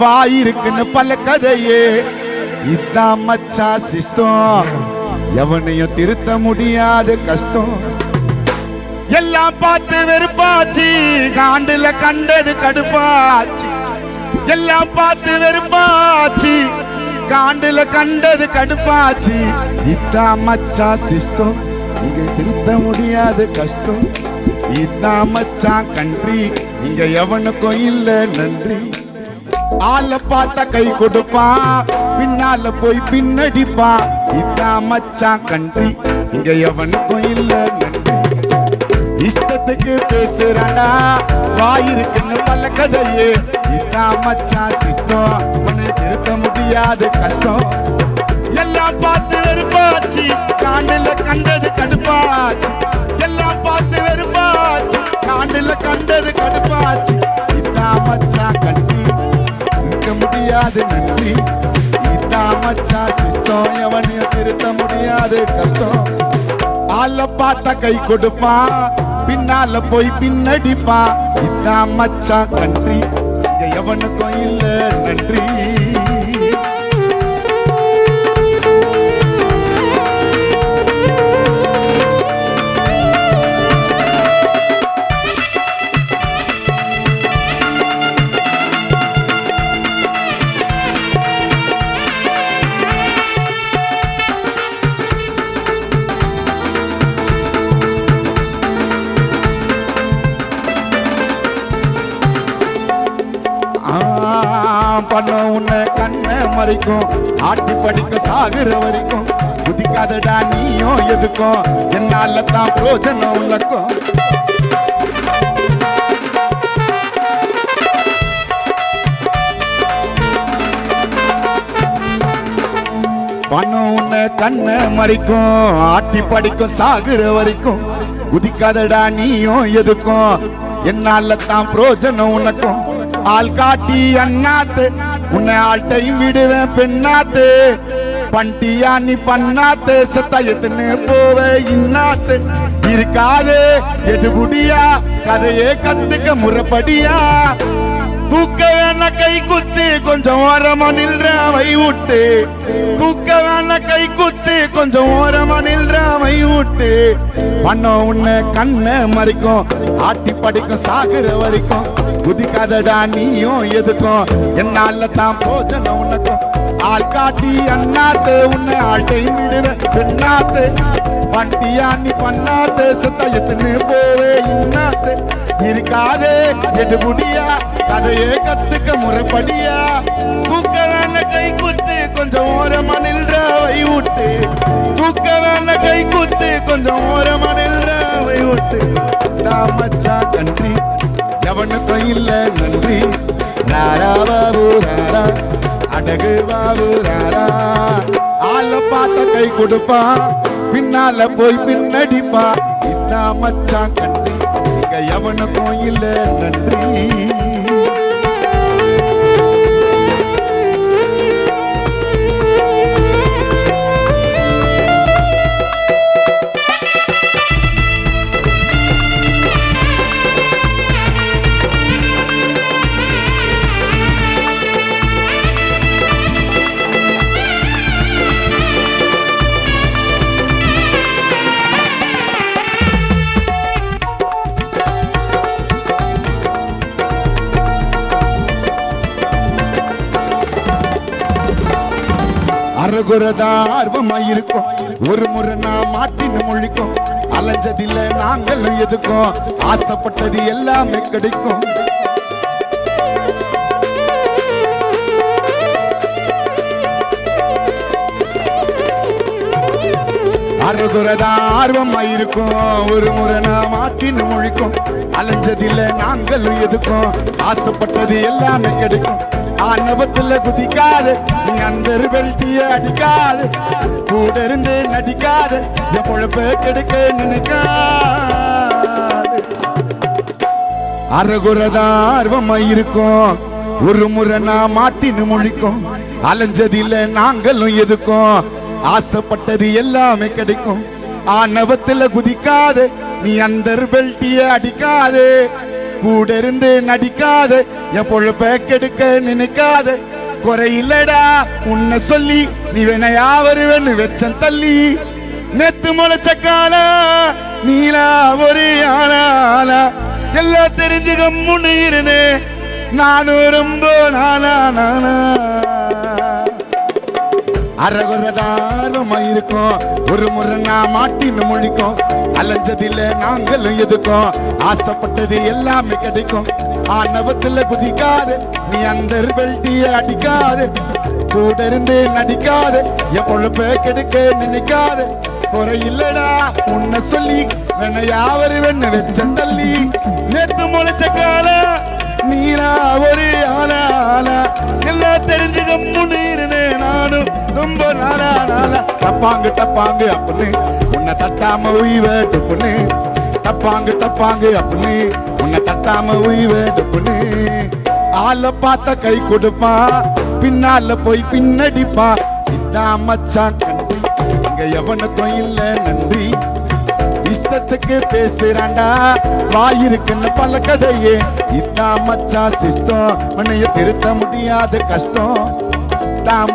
வாயிருக்குன்னு பல கதையே. இதான் மச்சான் சிஸ்டம், எவனையும் திருத்த முடியாத கஷ்டம். எல்லாம் பார்த்து வெறுப்பாச்சு, காண்டுல கண்டது கடுப்பாச்சு. எல்லாம் பார்த்து வெறுப்பாச்சு, காண்டுல கண்டது கடுப்பாச்சு. இதான் மச்சான் சிஸ்டம், இங்க திருத்த முடியாத கஷ்டம். இதான் மச்சான் கண்ட்ரி, இங்க எவனுக்கும் இல்ல நன்றி. ஆள பார்த்தா கை கொடுப்பான், பின்னால போய் பின்னடிப்பான். இதான் மச்சான் கண்ட்ரி, இங்க எவனுக்கும் இல்ல நன்றி. இஷ்டத்துக்கு பேசுறானா, வாயிருக்குன்னு பல கதையே. இதான் மச்சான் சிஸ்டம், உன்னை திருத்த முடியாத கஷ்டம். எல்லாம் பார்த்து வெறுப்பாச்சு, காண்டுல கண்டது கடுப்பாச்சு. எல்லாம் பார்த்து வெறுப்பாச்சு, காண்டுல கண்டது கடுப்பாச்சு. இதான் மச்சான் கண்ட்ரி, இருக்க முடியாது நன்றி. இதான் மச்சான் சிஸ்டம், எவனையும் திருத்த முடியாது கஷ்டம். ஆள பார்த்தா கை கொடுப்பான், பின்னால போய் பின்னடிப்பான். இதான் மச்சான் கண்ட்ரி, இங்க எவனுக்கும் இல்ல நன்றி. பண்ண உன்னை கண்ணை மறைக்கும், ஆட்டி படிக்க சாகுற வரைக்கும். குதிக்காதடா நீயும் எதுக்கும், என்னால தான் பிரோஜனம் உனக்கும். பணம் உன்னை கண்ணை மறைக்கும், ஆட்டி படிக்கும் சாகுற வரைக்கும். குதிக்காதடா நீயும் எதுக்கும், என்னால தான் பிரோஜனம் உனக்கும். ஆள் காட்டி அண்ணாத்து, உன்னை ஆள்டையும் விடுவேன் பெண்ணாத்து. பண்டியா நீ பண்ணாத்து, சத்தாயத்துன்னு போவ இன்னாத்து. இருக்காது எடுபுடியா, கதையே கத்துக்க முறைப்படியா. தூக்க வேண கை குத்து, கொஞ்சம் ஓரமா நில்ற வை விட்டு. தூக்க வேண கை குத்து, கொஞ்சம் ஓரமா நில்ற வை விட்டு. பண்ணோம் உன்னை கண்ணை மறைக்கும், ஆட்டி படிக்கும் சாகுற வரைக்கும். குதிக்காதடா நீயும் எதுக்கும், என்னால தான் போஜனம் உனக்கும். ஆள் காட்டி அண்ணாத்து, உன்னை ஆள்டையும் விடுவேன் பெண்ணாத்து. பண்டியா நீ பண்ணாத்து, சத்தாயத்துன்னு போவே இன்னாத்து. இருக்காதே எடுபுடியா, கதையே கத்துக்க முறைப்படியா. தூக்க வேண கை குத்து, கொஞ்சம் ஓரமா நில்ற வை விட்டு. தூக்க வேண கை குத்து, கொஞ்சம் ஓரமா நில்ற வை விட்டு. தான் மச்சான் கண்ட்ரி, எவனுக்கும் இல்ல நன்றி. ராரா பாபு ராரா, அடகு பாபு ராரா. ஆள பார்த்த கை கொடுப்பான், பின்னால போய் பின்னடிப்பா. இதான் மச்சான் கண்ட்ரி, இங்க எவனுக்கும் இல்ல நன்றி. அறகுறதான் ஆர்வமா இருக்கும் ஒரு முறை நான் மாட்டின்னு முழிக்கும் அலைஞ்சதில்ல நாங்களும் எதுக்கும் ஆசைப்பட்டது எல்லாமே கிடைக்கும் அறகுறதான் ஆர்வமா இருக்கும் ஒரு முறை நான் மாட்டின்னு முழிக்கும் அலைஞ்சதில்ல நாங்களும் எதுக்கும் ஆசைப்பட்டது எல்லாமே கிடைக்கும் ஆணவத்துல குதிக்காது நீ அந்த பெல்ட்டிய அடிக்காது கூட இருந்து நடிக்காது என் பொழப்ப கெடுக்க நினைக்காது அறகுறதான் ஆர்வமா இருக்கும் ஒரு முறை நான் மாட்டின்னு முழிக்கும் அலைஞ்சதில்ல நாங்களும் எதுக்கும் ஆசைப்பட்டது எல்லாமே கிடைக்கும் ஆணவத்துல குதிக்காது நீ அந்த பெல்ட்டிய அடிக்காது கூட இருந்து நடிக்காது என் பொழப்ப கெடுக்க நினைக்காது குறையில்லடா உன்னை சொல்லி நீ வேணையா வருவேன்னு வெச்சன் தள்ளி நேத்து முளைச்ச கால நீலா ஒரு ஆனா எல்லாம் தெரிஞ்சு கம்முன்னு இருனே நானும் ரொம்ப நானா அறகுறதாரமா இருக்கும் ஒரு முறை நான் மாட்டின்னு முழிக்கும் அலைஞ்சதில்ல நாங்களும் எதுக்கும் ஆசைப்பட்டது எல்லாமே கிடைக்கும் ஆணவத்துல குதிக்காது நீ அந்த பெல்ட்டிய அடிக்காது கூட இருந்து நடிக்காது என் பொழப்ப கெடுக்க நினைக்காது குறையில்லடா உன்னை சொல்லி வேணையா வருவேன்னு வெச்சன் தள்ளி நேத்து முளைச்ச கால நீலா ஒரு ஆனா எல்லாம் தெரிஞ்சு கம்முன்னு இருந்தேன் நானும் ரொம்ப நாளா டப்பாங்கு அப்படின்னு உன்னை தட்டாம உயிவேட்டு பொண்ணு டப்பாங்கு அப்படின்னு உன்னை தட்டாம உயிவேட்டு பொண்ணு ஆளை பார்த்த கை கொடுப்பான் பின்னால போய் பின்னடிப்பான் இதான் மச்சான் கண்டி இங்க எவனுக்கும் இல்ல நன்றி இஷ்டத்துக்கு பேசுறாண்டா வாயிருக்குன்னு பல கதையே இதான் மச்சான் சிஸ்டம் உன்னைய திருத்த முடியாத கஷ்டம்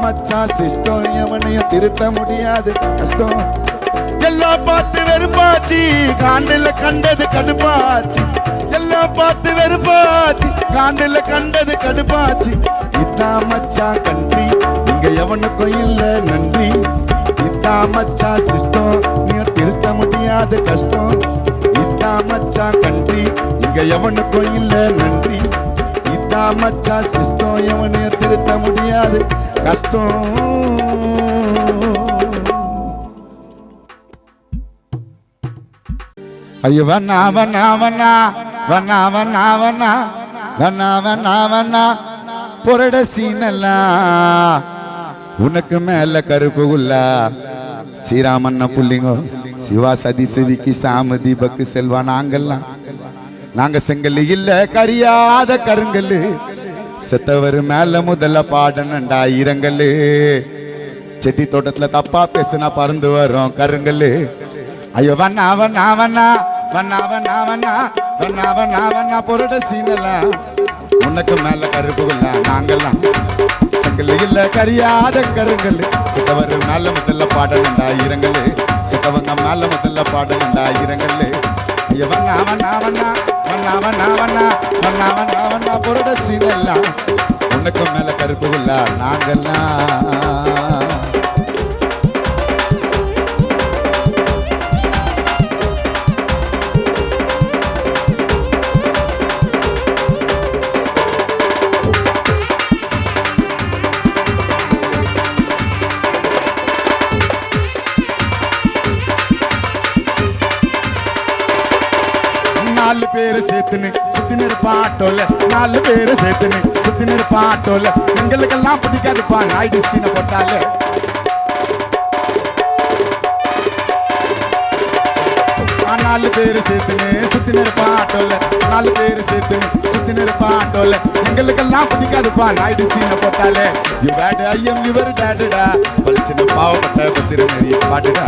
மச்சான் சிஸ்டம் எவனையும் திருத்த முடியாது கஷ்டம் எல்லாம் பார்த்து வெறுப்பாச்சு காண்டில கண்டது கடுப்பாச்சு எல்லாம் பார்த்து வெறுப்பாச்சு காண்டில கண்டது கடுப்பாச்சு இதான் மச்சான் கண்ட்ரி இங்க எவனுக்கும் இல்ல நன்றி இதான் மச்சான் சிஸ்டம் நீ திருத்த முடியாது கஷ்டம் இதான் மச்சான் கண்ட்ரி இங்க எவனுக்கும் இல்ல நன்றி இதான் மச்சான் சிஸ்டம் எவனையும் திருத்த முடியாது கஷ்டம் ஐயோ வண்ணா பொரட சீனெல்லாம் உனக்கு மேல கருப்பு உள்ளா ஸ்ரீராமண்ண புள்ளிங்கோ சிவா சதி சிவிக்கு சாம தீபக்கு செல்வா நாங்க செங்கல் இல்ல கரியாத கருங்கல்லு செத்தவர் மேல முதல்ல பாடணுண்டா இரங்கல்லு செட்டி தோட்டத்துல தப்பா பேசுனா பறந்து வரும் கருங்கல்லு ஐயோ வண்ணா பொருட சீனெல்லாம் உனக்கு மேல கருப்புல நாங்கெல்லாம் செங்கல் இல்ல கரியாத கருங்கல்லு செத்தவர் மேல முதல்ல பாடணுண்டா இரங்கல்லு செத்தவங்க மேல முதல்ல பாடணுண்டா இரங்கல்லு ஐயோ வண்ணா பொருட சீனெல்லாம் உனக்கு மேல கருப்புல நாங்கெல்லாம் நாலு பேரு சேர்த்துன்னு சுத்தி நிற்பாட்டோல நாலு பேரு சேர்த்துன்னு சுத்தி நிற்பாட்டோல எங்களுக்கெல்லாம் பிடிக்காதுப்பா நாயுடு சீனை போட்டாலே நாலு பேரு சேர்த்துன்னு சுத்தி நிற்பாட்டோல நாலு பேரு சேர்த்துன்னு சுத்தி நிற்பாட்டோல எங்களுக்கெல்லாம் பிடிக்காதுப்பா நாயுடு சீனை போட்டாலே யூ பேட் ஐயம் யுவர் டேடுடா பளிச்சின பாவப்பட்ட பசிற மாரி பாட்டுடா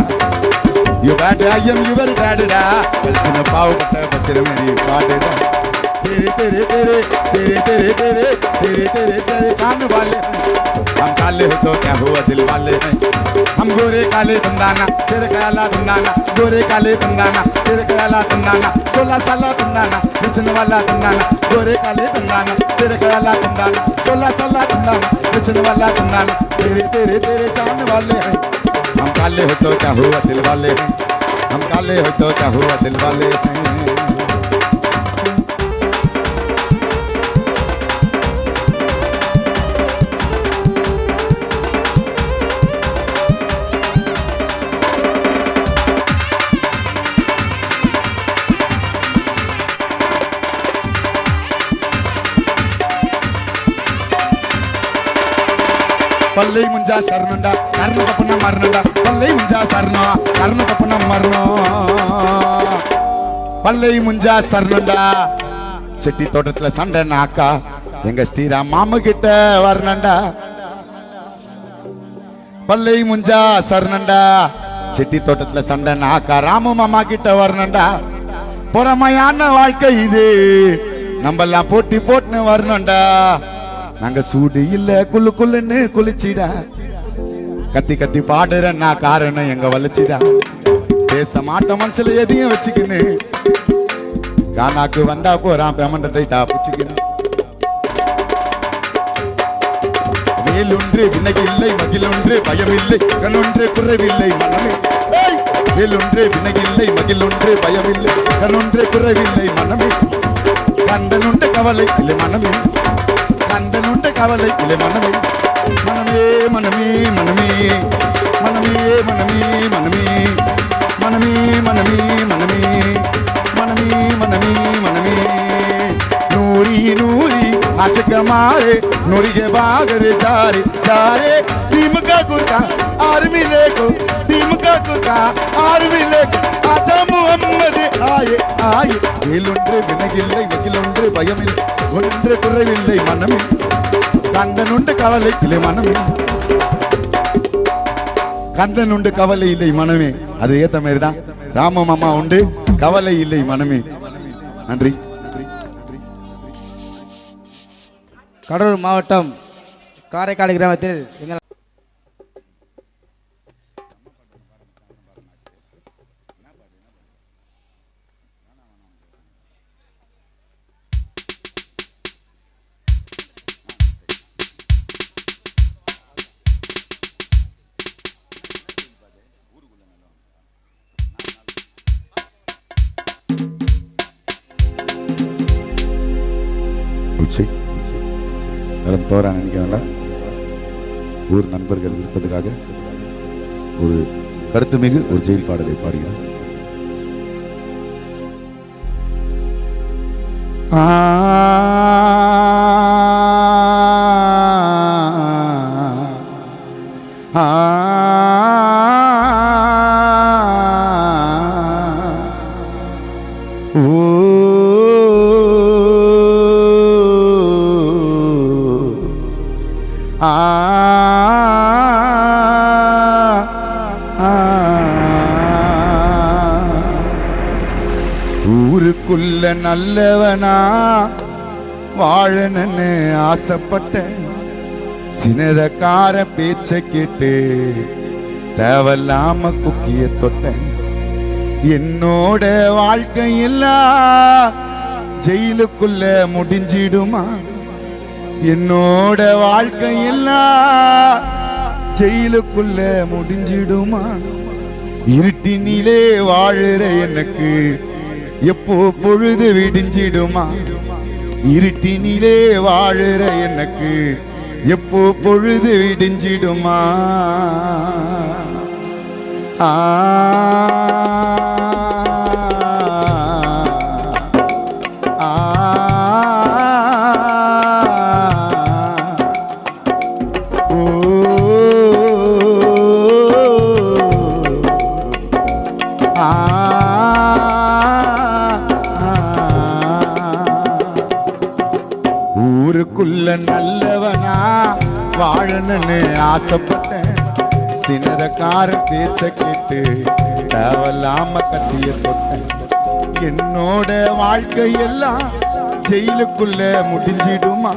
யூ பேட் ஐயம் யுவர் டேடுடா பளிச்சின பாவப்பட்ட பசிற மாரி பாட்டுடா तेरे तेरे तेरे तेरे तेरे तेरे तेरे तेरे तेरे चांद वाले हम काले हो तो क्या हुआ दिल वाले हैं हम गोरे काले तंदाना तेरे ख्याला तंदाना गोरे काले तंदाना तेरे ख्याला तंदाना 16 साल तंदाना लिसन वाला तंदाना गोरे काले तंदाना तेरे ख्याला तंदाना 16 साल तंदाना लिसन वाला तंदाना तेरे तेरे तेरे चांद वाले हैं हम काले हो तो क्या हुआ दिल वाले हैं हम काले हो तो क्या हुआ दिल वाले हैं पल्ले मुंजा सरनुंडा कर्न कपन मरनुंडा पल्ले मुंजा सरनो कर्न कपन मरनो पल्ले मुंजा सरनुंडा செட்டி தோட்டத்துல சண்டை நாக்கா எங்க ஸ்ரீரா மாமு கிட்ட வரணுண்டா பல்லை முஞ்சா சரணண்டா செட்டி தோட்டத்துல சண்டை நாக்கா ராமு மாமா கிட்ட வரணுண்டா பொறாமையான வாழ்க்கை இது நம்மெல்லாம் போட்டி போட்டுன்னு வரணுண்டா நாங்க சூடு இல்ல குள்ளு குள்ளுன்னு குளிச்சிடா கத்தி கத்தி பாடுற நான் காரணம் எங்க வலிச்சிடா பேச மாட்டோம் மனசுல எதையும் வச்சுக்கின்னு கானாக்கு வந்தா போறான் பேமெண்ட் டைட்டா பிச்சுக்கின்னு வேலொன்று வினகில்லை மகிழொன்று பயமில்லை கண்ணொன்று குறைவில்லை மனமே வேலொன்று வினகில்லை மகிழொன்று பயமில்லை கண்ணொன்று குறைவில்லை மனமே கண்டனுண்டு கவலை இல்லை மனமே கண்டனுண்டு கவலை இல்லை மனமே மனமே மனமே மனமே மனமே மனமே மனமே மனமே மனமே மனமே மனமே மனமே மனமே नूरी नूरी हंस कमारे नूरी के बागर जारे जारे टीम का कुर्ता आर्मी लेको टीम का कुर्ता आर्मी लेको आजा मुहम्मद आए आए வேலொன்று வினகில்லை மகிழொன்று பயமில்லை ஒன்று குறைவில்லை மனமே கந்தனுண்டு கவலை இல்லை மனமே கந்தனுண்டு கவலை இல்லை மனமே அது ஏத்த மாதிரி தான் ராம மாமா உண்டு கவலை இல்லை மனமே நன்றி கடலூர் மாவட்டம் காரைக்கால் கிராமத்தில் எங்கள் நேரம் தோற நினைக்க வேண்டாம் ஊர் நண்பர்கள் இருப்பதற்காக ஒரு கருத்து மிகு ஒரு ஜெயில் பாடலை பாடுகிறோம் ஊருக்குள்ள நல்லவனா வாழணும்னு ஆசைப்பட்டேன் சினதக்கார பேச்ச கேட்டு தேவையில்லாம குக்கிய தொட்டேன் என்னோட வாழ்க்கையெல்லாம் ஜெயிலுக்குள்ள முடிஞ்சிடுமா என்னோட வாழ்க்கையெல்லாம் ஜெயிலுக்குள்ள முடிஞ்சிடுமா இருட்டினிலே வாழுற எனக்கு எப்போ பொழுது விடிஞ்சிடுமா இருட்டினிலே வாழுற எனக்கு எப்போ பொழுது விடிஞ்சிடுமா ஆ ஊருக்குள்ள நல்லவனா வாழணும்னு ஆசைப்பட்டேன் சின்னதக்கார பேச்ச கேட்டு தேவையில்லாம கத்திய தொட்டேன் என்னோட வாழ்க்கையெல்லாம் ஜெயிலுக்குள்ள முடிஞ்சிடுமா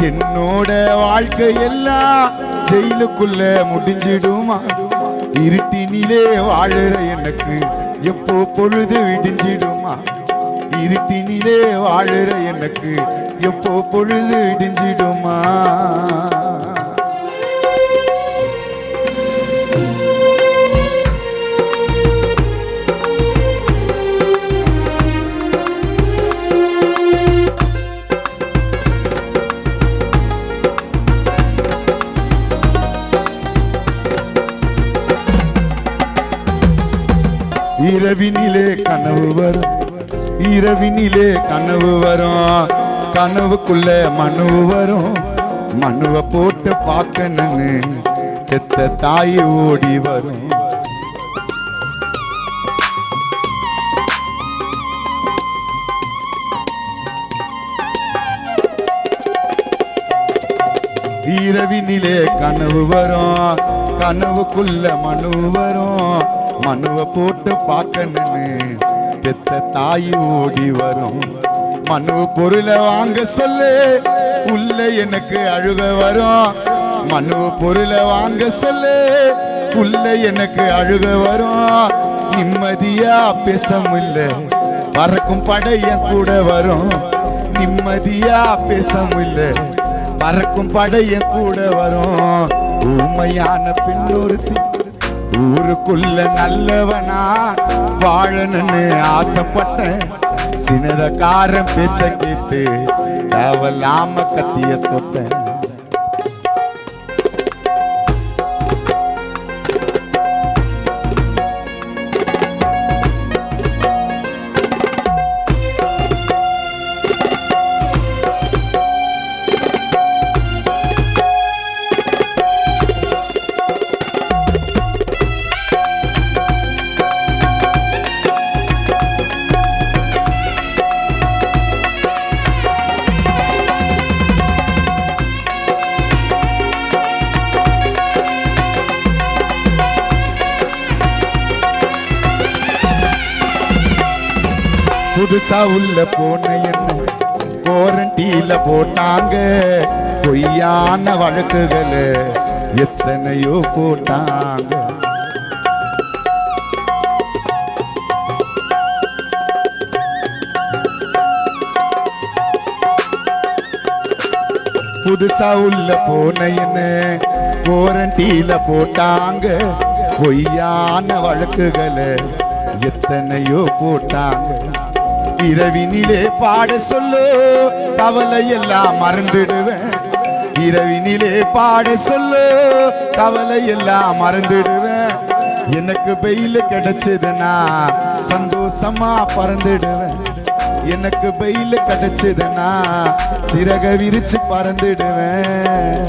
என்னோட வாழ்க்கை எல்லாம் ஜெயிலுக்குள்ள முடிஞ்சிடுமா இருட்டினிலே வாழுற எனக்கு எப்போ பொழுது விடிஞ்சிடுமா இருட்டினிலே வாழுற எனக்கு எப்போ பொழுது விடிஞ்சிடுமா இரவினிலே கனவு வரும் இரவினிலே கனவு வரும் கனவுக்குள்ள மனுவு வரும் மனுவை போட்டு பார்க்கணுன்னு பெத்த தாய் ஓடி வரும் இரவினிலே கனவு வரும் கனவுக்குள்ள மனு வரும் மனுவை போட்டு பார்க்கணுன்னு பெத்த தாய் ஓடி வரும் மனு பொருளை வாங்க சொல்லு உள்ள எனக்கு அழுக வரும் மனு பொருளை வாங்க சொல்லு உள்ள எனக்கு அழுக வரும் நிம்மதியா பேச முடியல பறக்கும் படைய கூட வரும் நிம்மதியா பேச முடியல பறக்கும் படைய கூட வரும் ஊமையான பெண்ணொருத்தி ஊருக்குள்ள நல்லவனா வாழணும்னு ஆசைப்பட்டேன் சின்னதக்காரன் பேச்ச கேட்டு தேவலாம கத்திய தொட்டேன் புதுசா உள்ள போன என்ன குவாரண்டீன்ல போட்டாங்க பொய்யான வழக்குகளை எத்தனையோ போட்டாங்க புதுசா உள்ள போன என்ன குவாரண்டீன்ல போட்டாங்க பொய்யான வழக்குகளை எத்தனையோ போட்டாங்க இரவினிலே பாட சொல்லு கவலை எல்லாம் மறந்துடுவேன் இரவினிலே பாட சொல்லு கவலை எல்லாம் மறந்துடுவேன் எனக்கு பெயில் கிடைச்சதுன்னா சந்தோஷமா பறந்துடுவேன் எனக்கு பெயில் கிடைச்சதுன்னா சிறக விரிச்சு பறந்துடுவேன்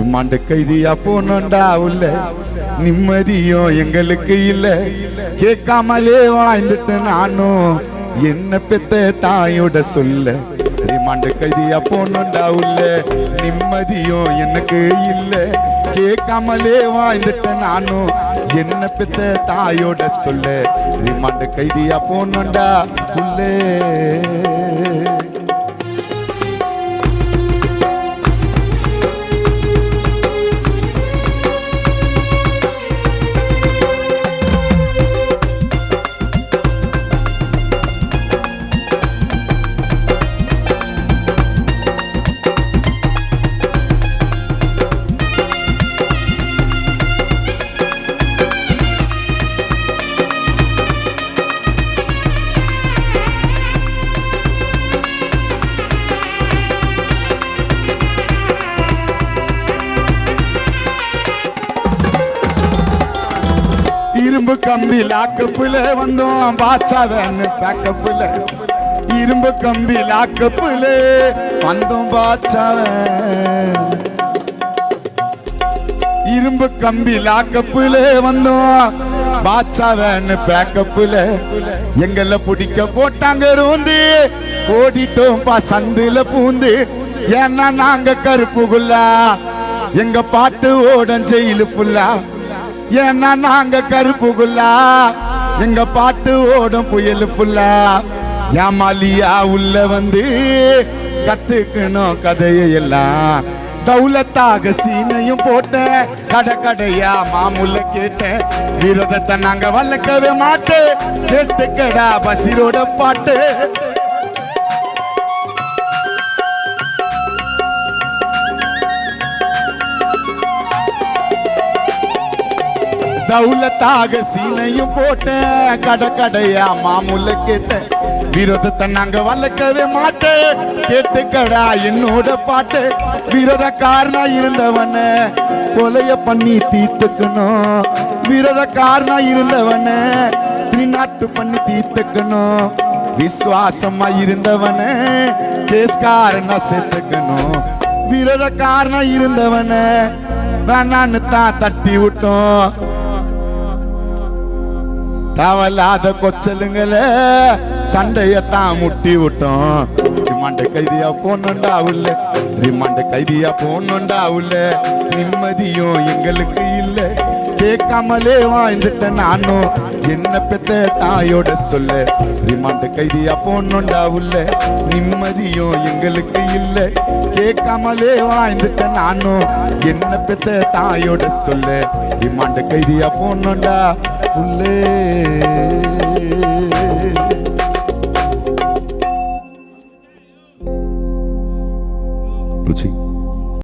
இம்மாண்டு கைதியா போனோண்டா உள்ள நிம்மதியும் எங்களுக்கு இல்ல கேட்காமலே வாழ்ந்துட்டு நானும் என்ன பெத்த தாயோட சொல்ல ரிமாண்டு கைதியா போனோண்டா உள்ள நிம்மதியும் எனக்கு இல்ல கேட்காமலே வாழ்ந்துட்டு நானும் என்ன பெத்த தாயோட சொல்ல ரிமாண்டு கைதியா போனோண்டா உள்ளே இரும்பு கம்பி லாக்கப்புல வந்தோம் பாச்சாவன்னு பேக்கப்புல இரும்பு கம்பி லாக்கப்புல வந்தோம் பாச்சாவன் இரும்பு கம்பி லாக்கப்புல வந்தோம் பாச்சாவன்னு பேக்கப்புல எங்கள பிடிக்க போட்டாங்க ரோந்து ஓடிட்டோம் பா சந்துல பூந்து ஏன்னா நாங்க கருப்புகுல்லா எங்க பாட்டு ஓடம் ஜெயிலு ஃபுல்லா ஏன்னா நாங்க கருப்புகுல்லா எங்க பாட்டு ஓடும் புயல் ஃபுல்லா ஏமாலியா உள்ள வந்து கத்துக்கணும் கதையை எல்லாம். தௌலத்தாக சீனையும் போட்டேன், கடை கடையா மாமூல கேட்டேன். விரோதத்தை நாங்க வளர்க்கவே மாட்டேன், கேட்டுக்கடா பசிரோட பாட்டு. தௌலத்தாக சீனையும் போட்டேன், கடை கடையா மாமூல கேட்டேன். விரோதத்தை நாங்க வளர்க்கவே மாட்டேன், கேட்டுக்கடா என்னோட பாட்டு. விரோதக்காரனா இருந்தவன கொலைய பண்ணி தீர்த்துக்கணும். விரோதக்காரனா இருந்தவன திருநாட்டு பண்ணி தீர்த்துக்கணும். விசுவாசமா இருந்தவன கேஸ்காரனா சேர்த்துக்கணும். விரோதக்காரனா இருந்தவன வேணான்னு தான் தட்டி விட்டோம். தவலாத கொச்சலுங்கள சண்டையத்தான் முட்டி விட்டோம். ரிமாண்ட கைதியா போனோண்டா உள்ள, ரிமாண்ட கைதியா போனோண்டா உள்ள. நிம்மதியும் எங்களுக்கு இல்ல, கேட்காமலே வாழ்ந்துட்ட நானும் என்ன பெத்த தாயோட சொல்ல. ரிமாண்ட கைதியா போனோண்டா உள்ள, நிம்மதியும் எங்களுக்கு இல்ல, கேட்காமலே வாழ்ந்துட்ட நானும் என்ன பெத்த தாயோட சொல்ல. ரிமாண்ட கைதியா போனோண்டா உள்ளே.